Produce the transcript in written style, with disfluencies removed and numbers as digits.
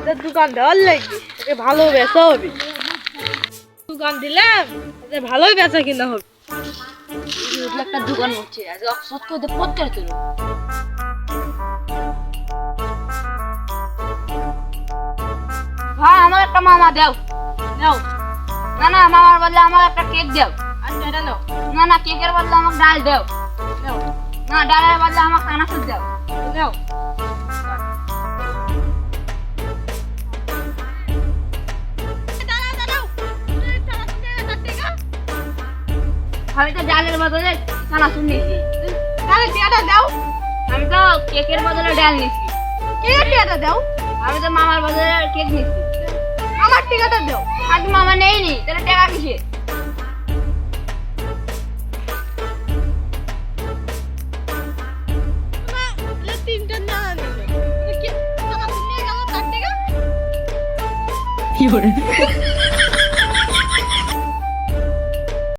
এটা দোকান দেওয়ার লাগবে, একে ভালো বেচা হবে। দোকান দিলাম এতে ভালোই বেচা কিনা হবে। একটা দোকান হচ্ছে আজ অক্সফোর্ড করে পত্তর তুলো। ভাই আমার একটা মামা দাও। নাও, না না মামার বদলে আমার একটা কেক দাও। আচ্ছা এটা নাও, না না কেকের বদলে আমাকে ডাল দাও। নাও, না ডালের বদলে আমাকে চানাচুর দাও। নাও। আমি তো ডালের বদলে চানাচুর নিয়েছি। তাহলে টিয়াটা দাও, আমি তো কেকের বদলে ডাল নিয়েছি। কে টিয়াটা দাও, আমি তো মামার বদলে কেক নিয়েছি। আমার টিকাটা দাও। আজ মামা নেইনি তাহলে টাকা কিসে? তিনটা না নিলে কি নিয়ে গেল তার টিকা? কি